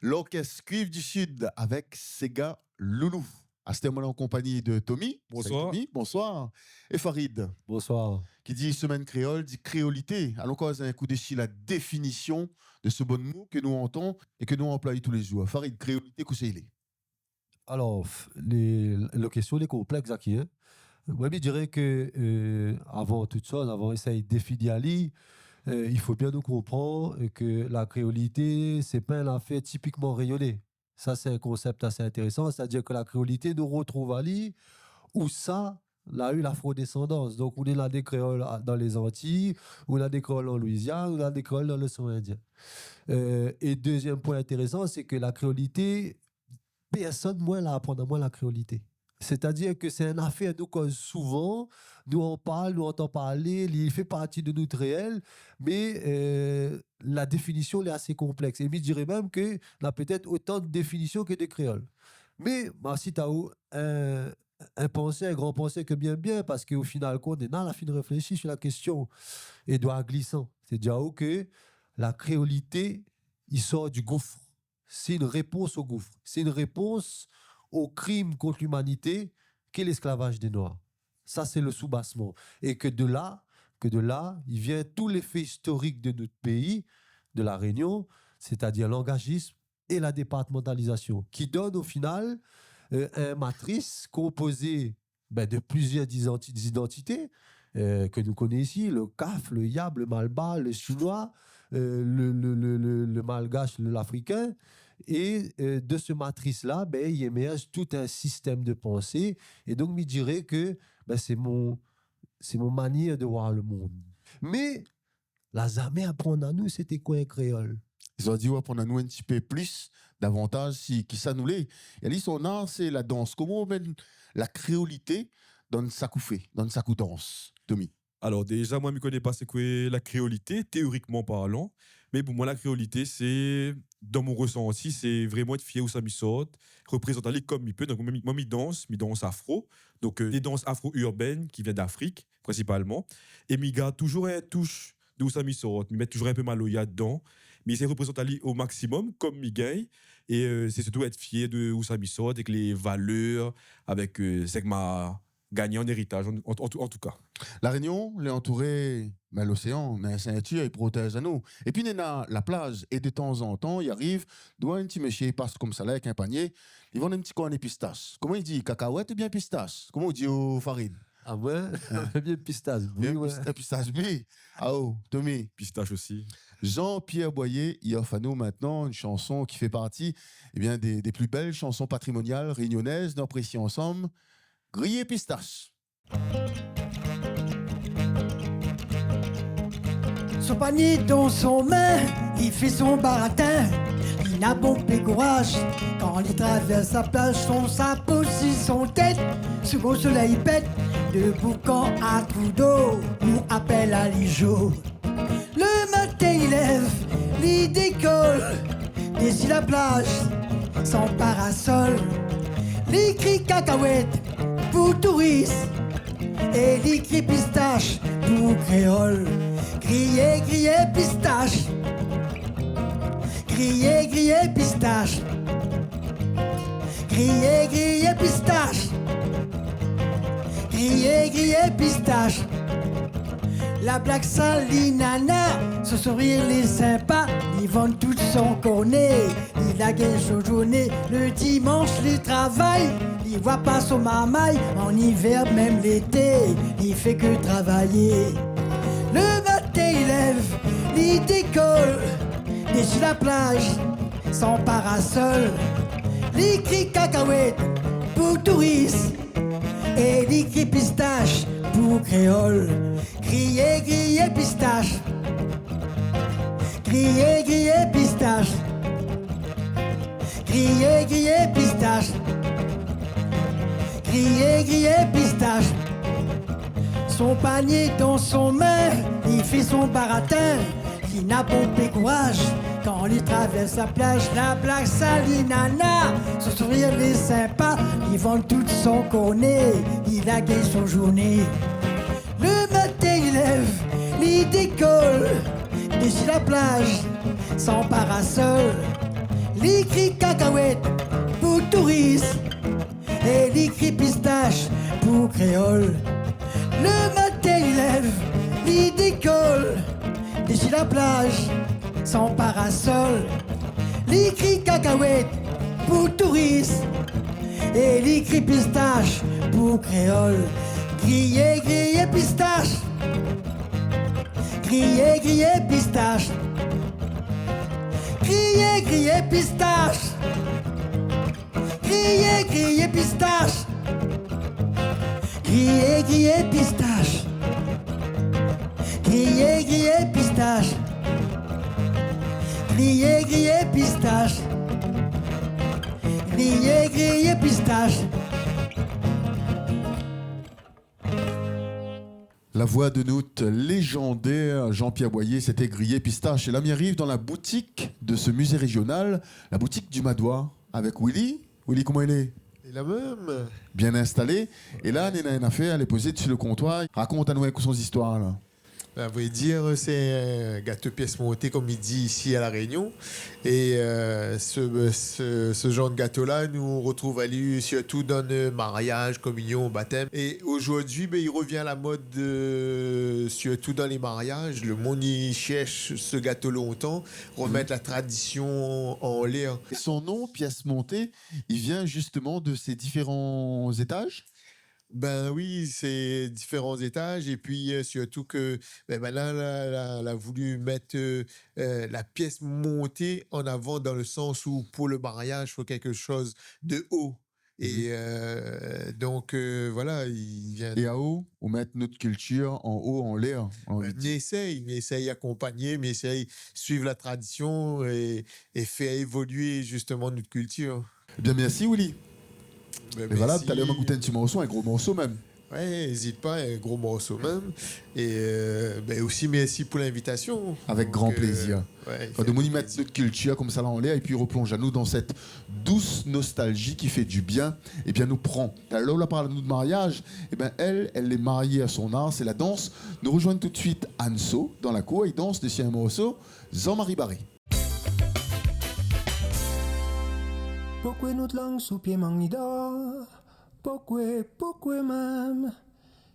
Speaker 1: L'orchestre Cuivre du Sud avec Sega Loulou. À ce moment-là, en compagnie de Tommy.
Speaker 12: Bonsoir.
Speaker 1: Tommy, bonsoir. Et Farid.
Speaker 12: Bonsoir.
Speaker 1: Qui dit semaine créole, dit créolité. Allons cause un coup de la définition de ce bon mot que nous entendons et que nous employons tous les jours. Farid, créolité, qu'est-ce que c'est?
Speaker 12: Alors, la question est complexe, Zaki. Hein? Moi, je dirais que, avant toute chose, avant d'essayer de définir, il faut bien nous comprendre que la créolité, c'est pas un affaire typiquement rayonné. Ça, c'est un concept assez intéressant. C'est-à-dire que la créolité nous retrouve à l'île où ça a eu l'afrodescendance. Donc, on est là des créoles dans les Antilles, on a des créoles en Louisiane, on a des créoles dans l'océan Indien. Et deuxième point intéressant, c'est que la créolité, personne moins la apprend à moi la créolité. C'est-à-dire que c'est une affaire nous cause souvent, nous en parle, nous entend parler, il fait partie de notre réel, mais la définition est assez complexe. Et je dirais même qu'il y a peut-être autant de définitions que de créoles. Mais si tu as un penseur, un grand penseur que bien, parce qu'au final, on est dans la fin de réfléchir sur la question Édouard Glissant. C'est-à-dire que la créolité, il sort du gouffre. C'est une réponse au gouffre. C'est une réponse au crime contre l'humanité qu'est l'esclavage des Noirs. Ça, c'est le soubassement. Et que de là, il vient tout l'effet historique de notre pays, de la Réunion, c'est-à-dire l'engagisme et la départementalisation, qui donne au final une matrice composée de plusieurs identités que nous connaissons ici, le CAF, le Yab, le Malba, le Chinois, le Malgache, l'Africain. Et de ce matrice-là, il émerge tout un système de pensée. Et donc, je dirais que c'est mon manière de voir le monde. Mais la jamais apprendre à nous, c'était quoi un créole?
Speaker 1: Ils ont dit, ouais, apprendre à nous un petit peu plus, davantage, qui ça nous l'est. Et là, son art, c'est la danse. Comment on mène la créolité donne sa coufée, donne sa coutance. Tommy.
Speaker 13: Alors déjà, moi, je ne connais pas c'est quoi la créolité, théoriquement parlant. Mais pour moi, la créolité, c'est, dans mon ressenti, c'est vraiment être fier où ça m'y sort, représenter les comme il peut. Donc, moi, je danse afro. Donc, des danses afro-urbaines qui viennent d'Afrique, principalement. Et je garde toujours une touche d'où ça m'y sort. Je mets toujours un peu maloya dedans. Mais c'est représenter au maximum, comme Miguel. Et c'est surtout être fier de où ça m'y sort, avec les valeurs, avec c'est que m'a gagné en héritage, en tout cas.
Speaker 1: La Réunion, l'est entourée, mais l'océan, mais ceinture, il protège à nous. Et puis, il y a la plage, et de temps en temps, il arrive, doit un petit monsieur, il passe comme ça là, avec un panier, ils vendent un petit cornet pistache. Comment il dit, cacahuète ou bien pistache? Comment on dit au farine?
Speaker 12: Ah ouais, bien pistache.
Speaker 1: Bien pistache, oui. Ah oh, Tommy.
Speaker 13: Pistache aussi.
Speaker 1: Jean-Pierre Boyer, il offre à nous maintenant une chanson qui fait partie des plus belles chansons patrimoniales réunionnaises. Nous apprécions ensemble. Grillé pistache.
Speaker 6: Son panier dans son main, il fait son baratin. Il n'a bon courage quand il traverse sa plage. Son sapot sur son tête, sous gros soleil pète. De boucan à Trudeau, nous appelle à l'Ijo. Le matin il lève, il décolle, d'ici la plage, sans parasol. Les cris cacahuètes pour touristes et les cris pistache pour créole. Crier, crier pistache, crier, crier pistache, crier, crier pistache, crier, crier pistache. La blague salinana, ce sourire les sympas, ils vendent tout son cornet. Il a gagné son journée, le dimanche il travaille. Il voit pas son marmaille, en hiver même l'été, il fait que travailler. Le matin il lève, il décolle, dessus la plage, sans parasol. Il crie cacahuète pour touristes, et il crie pistache pour créole. Crier, crier pistache, crier, crier pistache, crier, crier pistache, crier, crier pistache. Son panier dans son main, il fait son baratin, il n'a bon courage quand il traverse la plage. La blague salinana, son sourire les sympas, il vend tout son cornet, il a gagné son journée. Le matin il lève, il décolle, d'ici la plage, sans parasol. Il crie cacahuète pour touristes, et il crie pistache pour créole. Le matin il lève, il décolle, d'ici la plage, sans parasol. Il crie cacahuète pour touristes, et il crie pistache pour créole. Crier, crier pistache, crier, crier pistache, crier, crier pistache, crier, crier pistache, crier, crier pistache, crier, crier pistache, crier, crier pistache, crier, crier pistache.
Speaker 1: La voix de notre légendaire Jean-Pierre Boyer, c'était Grillé Pistache. Et là, on arrive dans la boutique de ce musée régional, la boutique du Madois, avec Willy. Willy, comment il est?
Speaker 14: La même.
Speaker 1: Bien installé. Et là, on a une affaire, elle est posée sur le comptoir. Raconte à nous son histoire, là.
Speaker 14: À vrai dire, c'est un gâteau pièce montée, comme il dit ici à La Réunion. Et ce genre de gâteau-là, nous retrouve à lui surtout dans le mariage, communion, baptême. Et aujourd'hui, il revient à la mode, surtout dans les mariages. Le monde y cherche ce gâteau longtemps, remettre la tradition en l'air.
Speaker 1: Et son nom, pièce montée, il vient justement de ces différents étages?
Speaker 14: Ben oui, c'est différents étages et puis surtout que maintenant elle a voulu mettre la pièce montée en avant dans le sens où pour le mariage il faut quelque chose de haut et donc voilà il vient.
Speaker 1: Et à haut, on met notre culture en haut, en l'air.
Speaker 14: Mais essaye d'accompagner, mais essaye suivre la tradition et faire évoluer justement notre culture.
Speaker 1: Bien, merci Willy.
Speaker 14: Ben,
Speaker 1: Mais voilà,
Speaker 14: merci.
Speaker 1: tout à l'heure, on m'a goûté un petit morceau, un gros morceau même.
Speaker 14: Ouais, n'hésite pas, un gros morceau même. Et aussi merci pour l'invitation.
Speaker 1: Avec grand plaisir.
Speaker 14: Ouais,
Speaker 1: de nous mettre notre culture comme ça là en l'air et puis replonge à nous dans cette douce nostalgie qui fait du bien et bien nous prend. Là on parle nous de mariage, et ben elle est mariée à son art, c'est la danse. Nous rejoignons tout de suite Anso dans la cour et danse de Sien Morceau, Jean-Marie Barré.
Speaker 15: Pourquoi notre langue sous pied manida? Pourquoi même?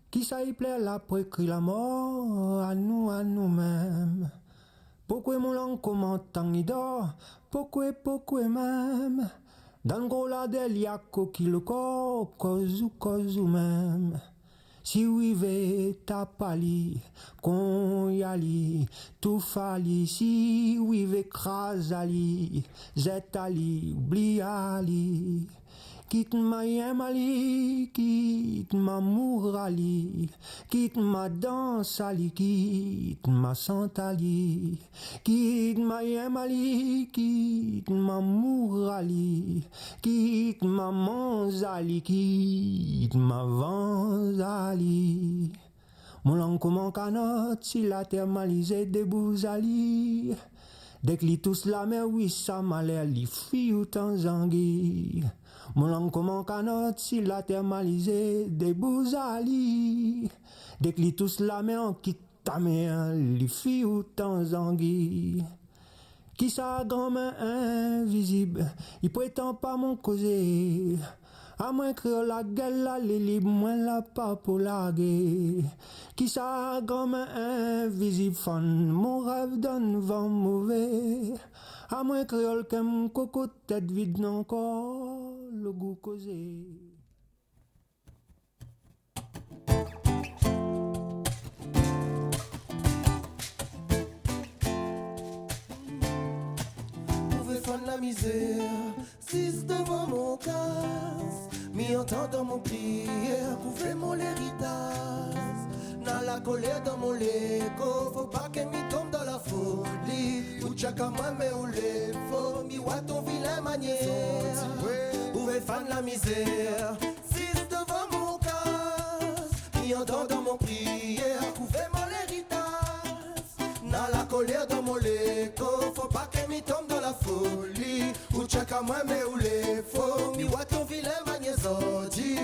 Speaker 15: Qui ça y plaît là pour écrire la mort à nous-mêmes? Pourquoi mon langue commente tanguida? Pourquoi même? Dans le gros la delia coquille le corps, cause ou même. Si oui ve tapali, qu'on y ali, tout fali, si oui ve krasali, zetali, oubliali. Quitte ma yemali, quitte ma mourali, quitte ma danse ali, quitte ma santali, quitte ma yemali, quitte ma mourali, quitte ma manzali, quitte ma vanzali. Mon langue comme un canot, si la terre malisée des bousali. Dès que tous la mer, oui, ça m'a l'air, li filles ou tanzangui. Mon langue comme un canot, si la terre malisée des bousali. Dès que tous la mer, on quitte ta mère, li filles ou tanzangui. Qui sa grand-main invisible, il prétend pas mon causer. À moins que la gueule, la libre, moins la pas pour la guerre. Qui sa grand-main invisible, fan, mon rêve donne vent mauvais. À moins créole qu'un coco tête vide encore le goût causé.
Speaker 16: Pouvez faire la misère, si c'est devant mon casse, m'y entend dans mon prière, pouvez mon l'héritage. Dans la colère dans mon léco, faut pas qu'elle m'y tombe dans la folie. Ou tchaka moi mais ou les faux, mi wa ton vilain manière. Pouvez faire la misère, si c'est devant mon casse, m'y entend dans mon prière, pouvez mon l'héritage. Dans la colère dans mon léco, faut pas qu'elle m'y tombe dans la folie. Ou tchaka moi mais ou les faux, mi wa ton vilain manière zodi.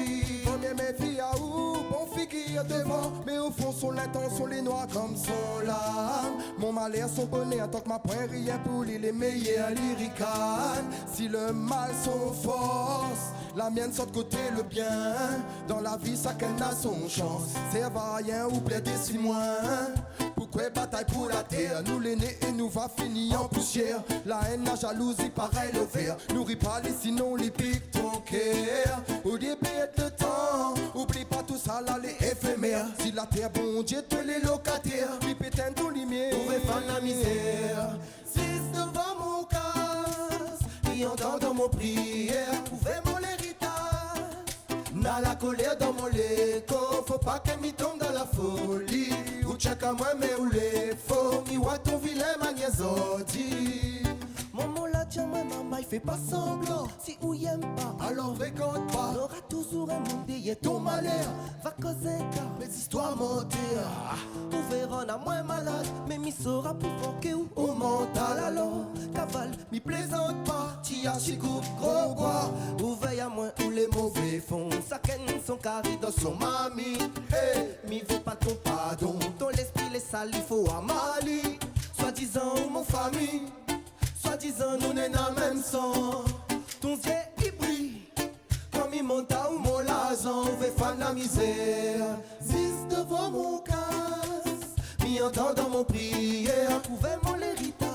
Speaker 16: Premier mes filles à où, bon figure devant, mais au fond son l'intention les noirs comme son lame. Mon malheur son bonnet en tant que ma poing rien pour lui les meilleurs lyricanes. Si le mal son force, la mienne sort de côté le bien. Dans la vie chacun a son chance, c'est à rien ou plaider si moins. Pourquoi bataille pour la terre, nous l'aîné et nous va finir en poussière. La haine, la jalousie, pareil le verre. Nourris pas les sinon les pique ton cœur. Au début de temps, oublie pas tout ça là les éphémères. Si la terre bon Dieu te les locataires, puis pétain ton lumière. Pouvez faire la misère, si c'est devant mon casse, y entend dans mon prière, pouvez mon l'héritage. Dans la colère dans mon léco, faut pas qu'elle m'y tombe dans la folie. Ou tchaka moi mais ou les faux, mi wa ton vilain manière zodi. Maman la tient moi maman il fait pas semblant. Si ou y'aime pas alors récolte pas. L'aura toujours un monde et ton malheur va causer car mes histoires mentir. Ou verra na moins malade mais mi sera plus fort que ou au mental alors. Cavale mi plaisante pas. Tia chikou gros bois. Ou veille à moins où les mauvais font. Ça ken son carré dans son mamie. Hey, mi veut pas ton pardon. Ton l'esprit les sale il faut à Mali. Soi-disant mon famille, soi-disant nous n'est dans même sang. Ton yeux il brille comme il monte à ou mon lazan. On veut faire la misère, zis devant mon casse, m'y entend dans mon prière, pouvez mon l'héritage.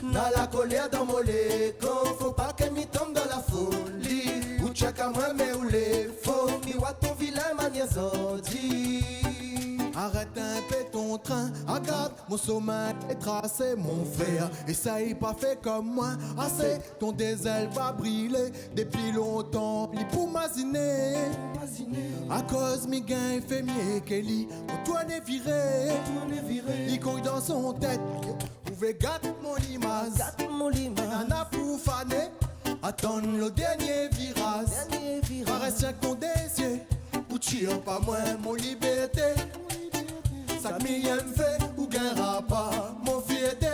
Speaker 16: Dans la colère dans mon léco, faut pas qu'elle m'y tombe dans la folie. Ou tchèque à moi mais ou les faux, mi wa ton vilain manière zodi. Arrête un peu ton train, regarde mon sommeil est tracé mon frère. Et ça y pas fait comme moi, assez ton désel va briller depuis longtemps. Li pour m'aziner, à cause mi gain fait mieux que li. Mon toit n'est viré, li couille dans son tête. Pouvez gâter mon image, nana pour faner. Attendre le dernier virage, reste avec ton désir. Ou tire pas moi mon liberté. Ça que m'y aime fait ou gain pas. Mon fierté,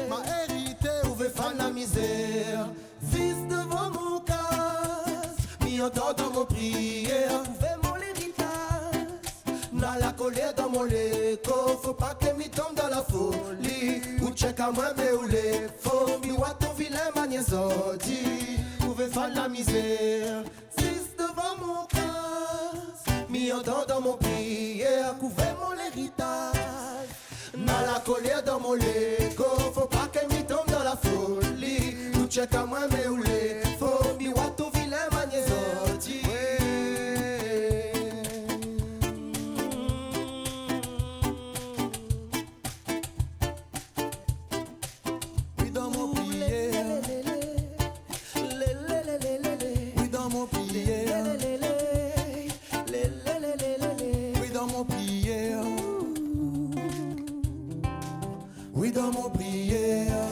Speaker 16: m'a hérité ou veut faire la misère. Fils devant mon casse, m'y entend dans mon prière. Pouvez mon l'héritage, n'a la colère dans mon léco. Faut pas que m'y tombe dans la folie. Ou check à moi mais où les faux. Mi wa ton vilain magnézodi, pouvez faire la misère. Fils devant mon casse, m'y entend dans mon prière. Couvert mon l'héritage, n'a la colère dans mon léco. Faut pas qu'elle m'y tombe dans la folie. Ou check à moi mais où les faux. Mi wa ton vilain magnézodi. Oui dans mon prière, oui dans mon prière, oui dans mon prière,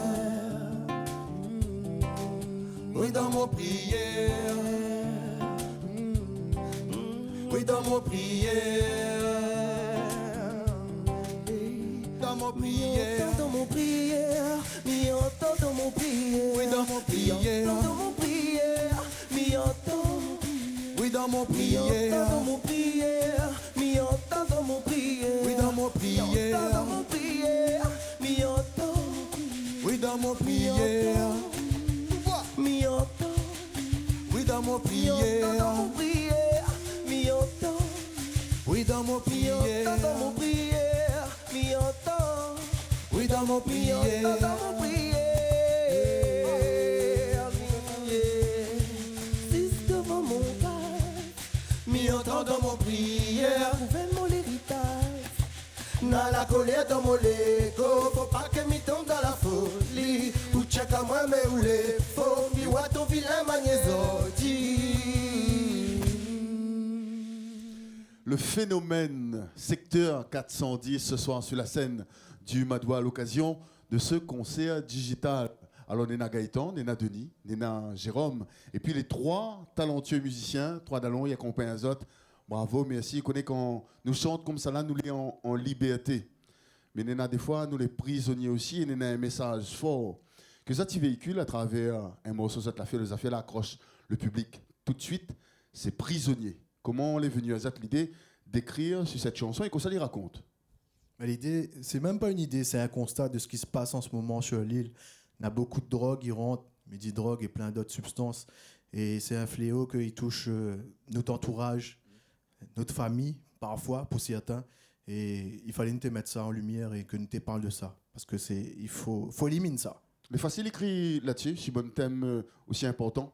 Speaker 16: oui dans mon prière, oui dans mon prière, oui dans mon prière, dans mon prière, dans mon prière, mi entend dans mon prière, oui dans mon prière, dans mon prière, mi entend, oui dans mon prière, dans mon prière, mi entend dans mon prière, oui dans mon prière, dans mon prière, mi entend, oui dans mon prière, mi entend, oui dans mon prière, dans mon prière, mi entend, oui dans mon prière, dans mon prière, mi entend, oui dans mon prière, dans mon prière, fils devant mon père, mi entend dans mon prière, pouvez mon l'héritage, n'a la colère dans mon légo, faut pas que m'y tombe dans la folie, ou check à moi mais où les faux, mi wa ton vilain magnézodi.
Speaker 1: Le phénomène secteur 410 ce soir sur la scène du Madoua à l'occasion de ce concert digital. Alors Néna Gaëtan, Néna Denis, Néna Jérôme, et puis les trois talentueux musiciens, trois dallons, ils accompagnent les autres. Bravo, merci. Connaît quand nous chantons comme ça là, nous les en liberté. Mais Néna des fois, nous les prisonniers aussi, et Néna un message fort que ça tu véhicules à travers un morceau, ça te l'a fait, les affaires l'accroche le public tout de suite, c'est prisonnier. Comment on est venu à cette l'idée d'écrire sur cette chanson et qu'on ça les raconte?
Speaker 17: L'idée, c'est même pas une idée, c'est un constat de ce qui se passe en ce moment sur l'île. On a beaucoup de drogue, ils rentrent, midi drogue et plein d'autres substances. Et c'est un fléau qui touche notre entourage, notre famille, parfois, pour certains. Et il fallait nous te mettre ça en lumière et que nous te parle de ça. Parce que il faut éliminer ça.
Speaker 1: Mais facile écrit là-dessus, si bon thème aussi important?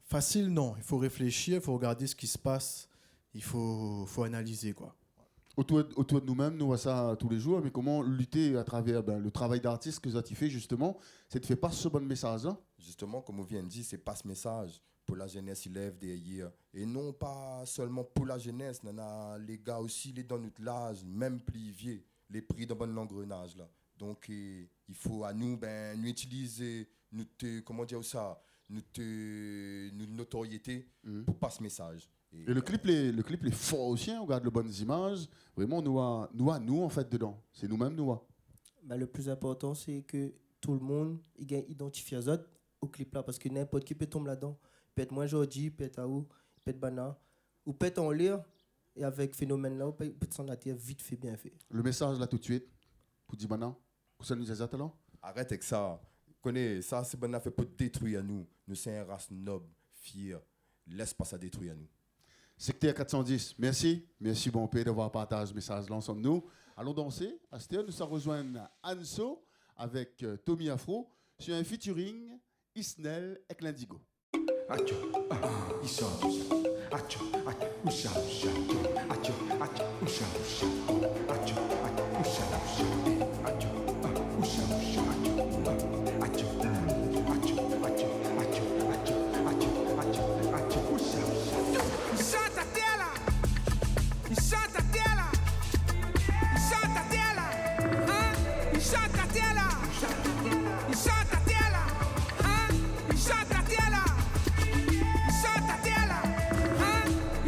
Speaker 17: Facile, non. Il faut réfléchir, il faut regarder ce qui se passe. Il faut analyser, quoi.
Speaker 1: Autour de nous-mêmes, nous voyons ça tous les jours, mais comment lutter à travers le travail d'artiste que tu fais justement, c'est de faire passer ce bon message-là?
Speaker 18: Justement, comme on vient de dire, c'est pas ce message pour la jeunesse, il lève derrière. Et non pas seulement pour la jeunesse, on a les gars aussi, les dans notre âge, même plus vieux, les pris dans bon engrenage là. Donc il faut à nous, nous utiliser notre notoriété pour passer ce message.
Speaker 1: Et le clip est fort aussi, on regarde les bonnes images. Vraiment, nous en fait dedans. C'est nous-mêmes, nous.
Speaker 19: Le plus important, c'est que tout le monde identifie les autres au clip là, parce que n'importe qui peut tomber là-dedans. Peut être moi aujourd'hui, peut être Aou, peut être Bana, ou peut être en lire, et avec phénomène là, peut être s'en attirer vite fait, bien fait.
Speaker 1: Le message là tout de suite, pour dire Bana, pour ça nous a là.
Speaker 18: Arrête avec ça. Connais, ça c'est Bana fait pour détruire nous. Nous sommes une race noble, fière. Laisse pas ça détruire nous.
Speaker 1: Secteur 410, merci. Merci, bon père, d'avoir partagé ce message là ensemble nous. Allons danser. À cette heure, nous allons rejoindre Anso avec Tommy Afro sur un featuring Isnel et Lindigo.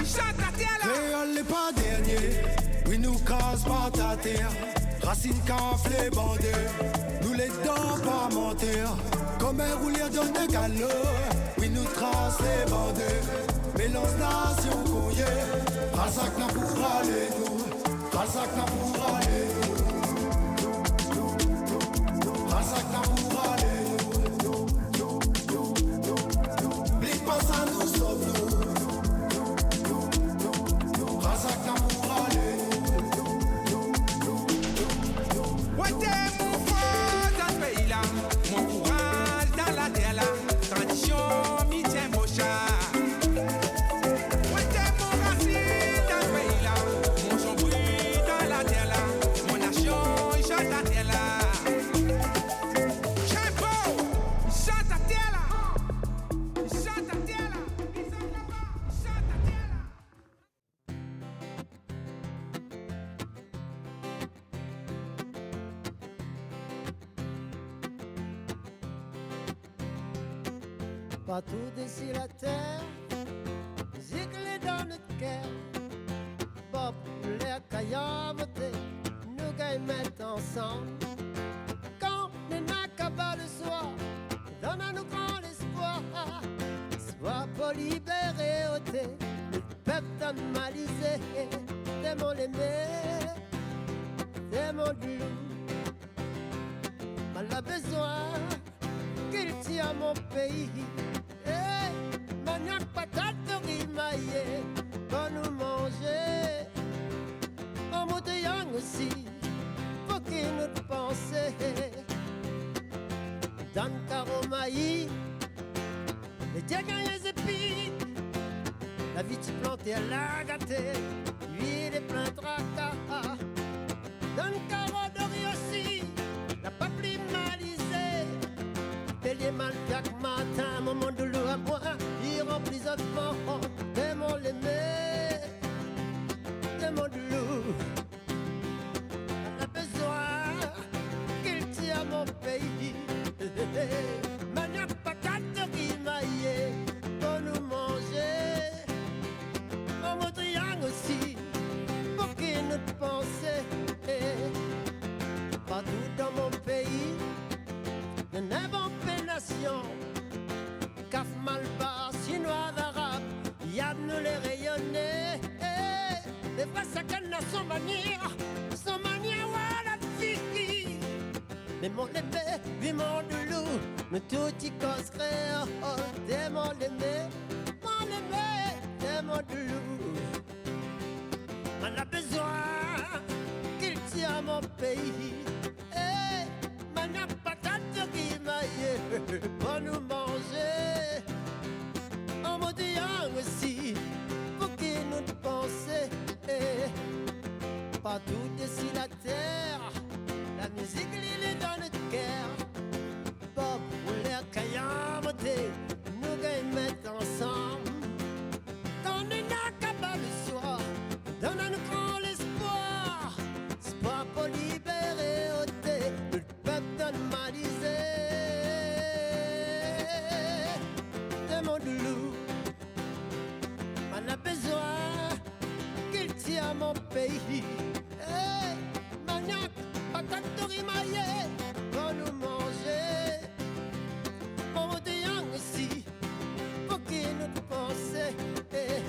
Speaker 20: Shut
Speaker 16: Oui, nous casse pas ta terre. Racine cafle les bandeurs. Nous les dents pas mentir. Comme un roulier dans le galop. Oui, nous trace les bandeurs. Mélange nation qu'on y est. Razak n'a pour aller nous. Razak n'a pour aller nous. Razak n'a pour aller nous. Blique pas ça, nous sommes nous. Razak n'a pour aller nous.
Speaker 20: Ouais, t'es mon fort dans ce pays-là. Mon courage dans la terre là. Tradition, mi tient mon chat.
Speaker 21: Partout d'ici la terre, zigler dans notre cœur. Bob, l'air caillamité, nous gagnons mettre ensemble. Quand nous n'a qu'à bas le soir, donne à nous grand espoir. Espoir pour libérer ôté, le peuple normalisé. Démon l'aimé, démon du loup. Mal a besoin qu'il tire mon pays. Maniaque patate rimaillée pour nous manger. En moutillon aussi, faut qu'il nous pense. Dans le caromaï, les diagons et épis. La vie tu plantée à la gâtée, lui il est plein de tracas. Dans le caroderie aussi, la papli malisée. Bélier mal chaque matin, moment de l'eau à moi. Remplis de vent, démon l'aimé, démon de loup. On a besoin qu'il tire mon pays. Maniaque patate rimaillée pour nous manger. En mot triangle aussi, pour qu'il nous pense. Partout dans mon pays, nous n'avons pas nation. Caf malbas, chinois, arabe, yab nous les rayonnés. Les vrais sacanas sont manières, voilà vie. Mais mon épée, vivement de loup, nous tout y causerait. Oh, démon l'aimé, démon de loup. On a besoin qu'il tire mon pays. Maniaque patate rimaillée pour nous manger. En motillant aussi, pour qu'il nous pense. Partout d'ici la terre, la musique l'île est dans notre cœur. Bob, ou l'air caillamité, nous gagnons mettre ensemble. Quand on n'a qu'à bas le soir, donne à nous grand l'espoir. Espoir pour libérer ôté, le peuple normalisé. Démon du loup, on a besoin qu'il tire mon pays. Hey, maniaque, patate rimaillée, pour nous manger. Mon motéang aussi, pour qu'il nous pense. Hey,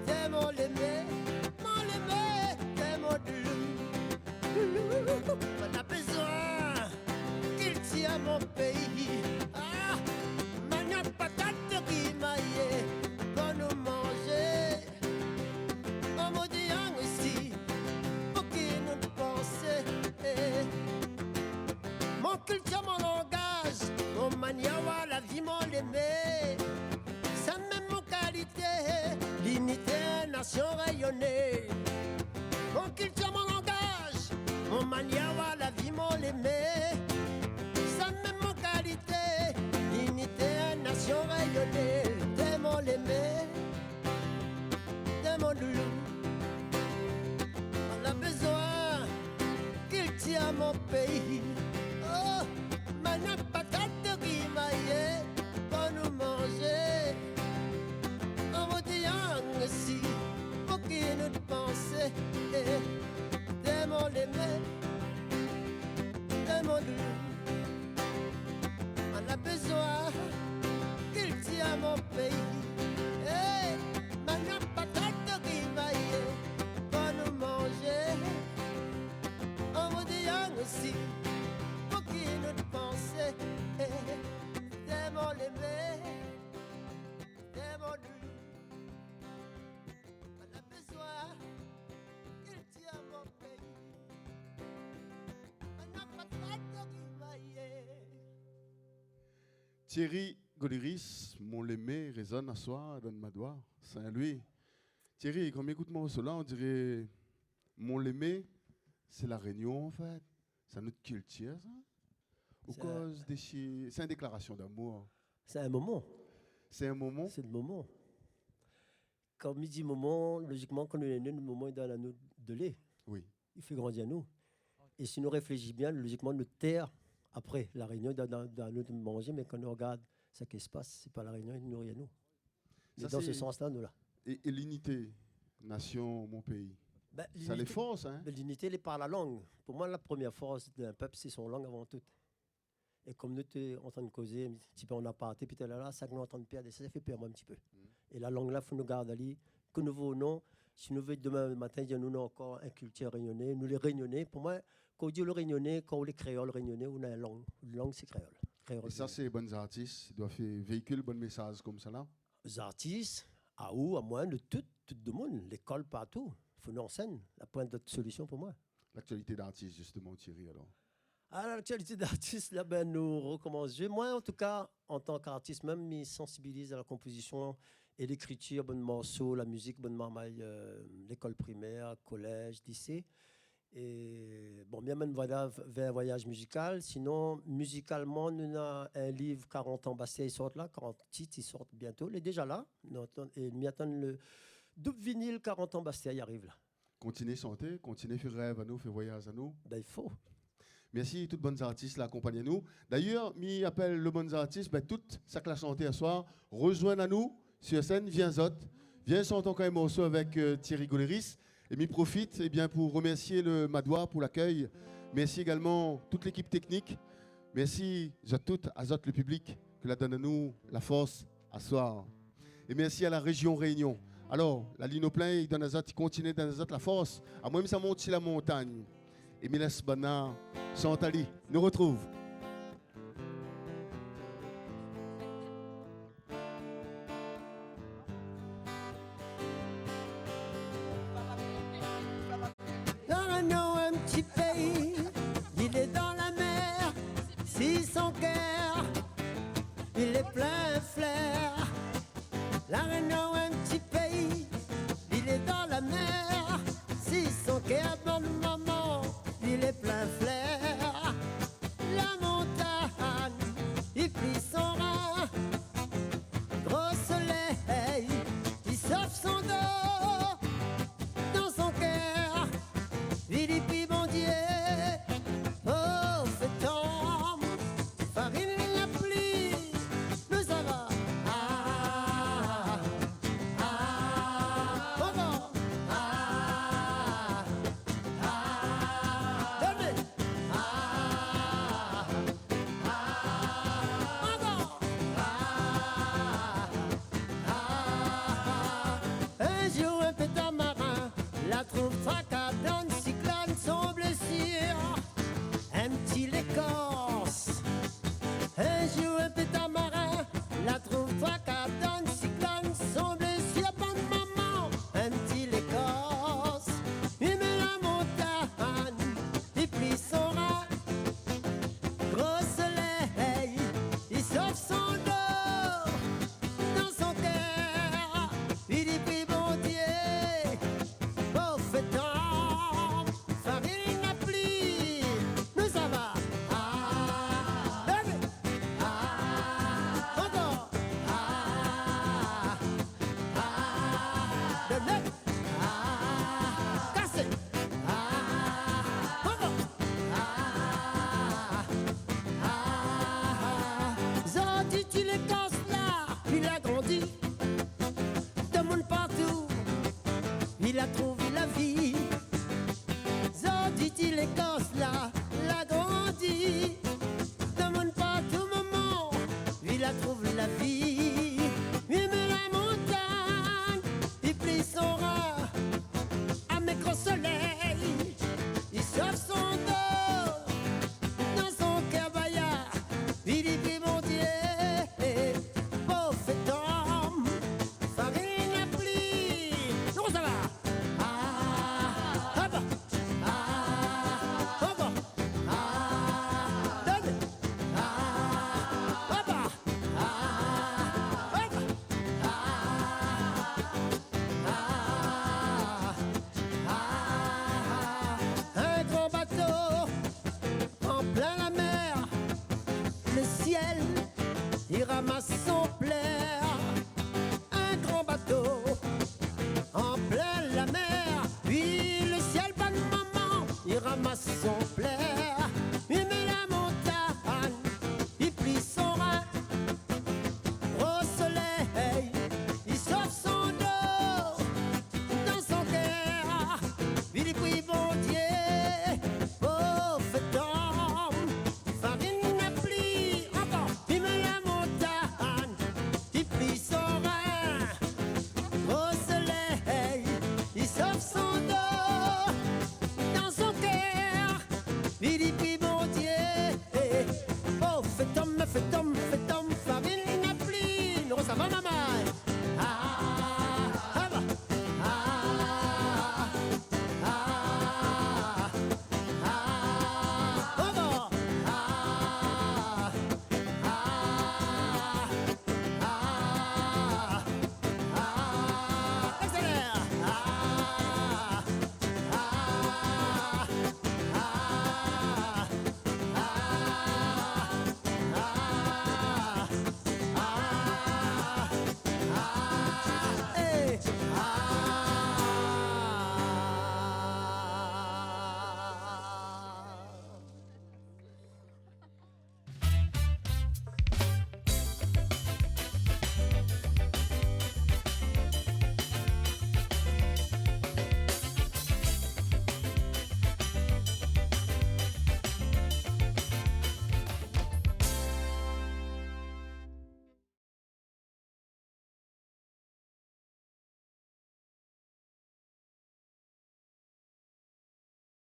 Speaker 21: démon l'aimé, démon du loup. On a besoin qu'il tire mon pays. Ah, maniaque, patate rimaillée, pour nous manger. En motéang aussi, pour qu'il nous pense. Mon culture, mon langage, mon maniawa, la vie, mon aimé. Ça même mon qualité, l'unité, nation rayonnée. Mon culture, mon langage, mon maniawa, la vie, mon aimé. Ça même mon qualité, l'unité, nation rayonnée. Démon l'aimé, démon du loup. On a besoin qu'il tire mon pays. Oh, maniaque patate rimaillée, pour nous manger. En motillant aussi, pour qu'il nous pense. démolu. On a besoin qu'il tire à mon pays. Hey, maintenant patate de rivaillé pour nous manger. On vous dit aussi pour qui nous pensez. Démon l'aimé, démolu. On a besoin qu'il tire à mon pays.
Speaker 1: Thierry Goliris, mon l'aimé, résonne à soi, donne ma doigt, Saint-Louis. Thierry, quand on écoute moi cela, on dirait mon l'aimé, c'est la Réunion en fait. C'est notre culture, ça. Ou cause des c'est une déclaration d'amour.
Speaker 21: C'est un moment.
Speaker 1: C'est un moment.
Speaker 21: C'est le moment. Quand on dit moment, logiquement, quand on est né, le moment est dans la nous de lait.
Speaker 1: Oui.
Speaker 21: Il fait grandir nous. Et si nous réfléchissons bien, logiquement, notre terre, après, la Réunion est dans nous de manger, mais quand on regarde ce qui se passe, c'est pas la Réunion, il nourrit à nous. Mais dans ce sens-là, nous là.
Speaker 1: Et l'unité, nation, mon pays.
Speaker 21: Ben,
Speaker 1: ça les force, hein?
Speaker 21: L'unité, elle est par la langue. Pour moi, la première force d'un peuple, c'est son langue avant tout. Et comme nous sommes en train de causer, un petit peu en aparté, puis là, ça que nous sommes en train de perdre, ça fait peur un petit peu. Et la langue là, il faut nous garder ali, que nous venons. Si nous voulons demain matin, nous avons encore un culture réunionnais, nous les réunionnais. Pour moi, quand on dit le réunionnais, quand on les créoles réunionnais, on a une langue. Une langue, c'est créole.
Speaker 1: Et ça, c'est les bons artistes. Ils doivent faire véhiculer bon message comme ça là.
Speaker 21: Les artistes, à où, à moi, de tout le monde, l'école partout. Il faut nous en scène. La pointe de solution pour moi.
Speaker 1: L'actualité d'artiste, justement, Thierry, alors.
Speaker 21: À l'actualité d'artiste, là, ben, nous recommençons. Moi, en tout cas, en tant qu'artiste, même, me sensibilise à la composition et l'écriture, bon morceau, la musique, bon marmaille, l'école primaire, collège, lycée. Et bon, bien même voilà, vers un voyage musical. Sinon, musicalement, nous avons un livre 40 ans Bastia, il sort là, 40 titres, il sort bientôt. Il est déjà là. Et nous attendons le double vinyle 40 ans Bastia, il arrive là.
Speaker 1: Continuez santé, continuez faire rêve à nous, faire voyage à nous.
Speaker 21: Ben, il faut.
Speaker 1: Merci, toutes bonnes artistes là, accompagnez-nous. D'ailleurs, m'y appelle le bon artiste, ben, toute sa classe santé à soir, rejoignez à nous sur scène, viens Zot, viens chanter quand même morceau avec Thierry Goliris. Et m'y profite bien, pour remercier le Madois pour l'accueil. Merci également toute l'équipe technique. Merci à toutes, à Zot le public, que la donne à nous la force à soir. Et merci à la région Réunion. Alors, la ligne au plein, il donne à Zot, il continue à donner à Zot la force. À moi-même, ça monte sur la montagne. Et Miles Bana, Chantali, nous retrouve.
Speaker 21: Un petit pays, il est dans la mer, si son cœur, il est plein flair. La Réunion, un petit pays, il est dans la mer, si son cœur, bonne maman, il est plein flair. La montagne, il plie son rein, gros soleil, il sauve son dos, dans son cœur. Philippe bon Dieu, oh, fait temps, farine la pluie, nous ça va. Ah, ah, oh non, ah, ah, donnez, ah, ah, oh non, ah, ah, un jour un pétard marin, la trouve fracas dans le cyclone, son blessure, un petit l'écorce. Un jour un pétard marin, la trouve fracas dans le cyclone, son blessure, bonne maman, un petit l'écorce. Il met la montagne, il plie son rein, gros soleil, il sauve son dos, dans son cœur, il y prie bon Dieu. Oh, fait temps, farine la pluie, nous ça va. Ah, bébé, ah, encore, ah, ah, bébé, ah, cassé, ah, encore, ah, ah, Zodi, tu les casses là, il a grandi, de monde partout, il a trouvé.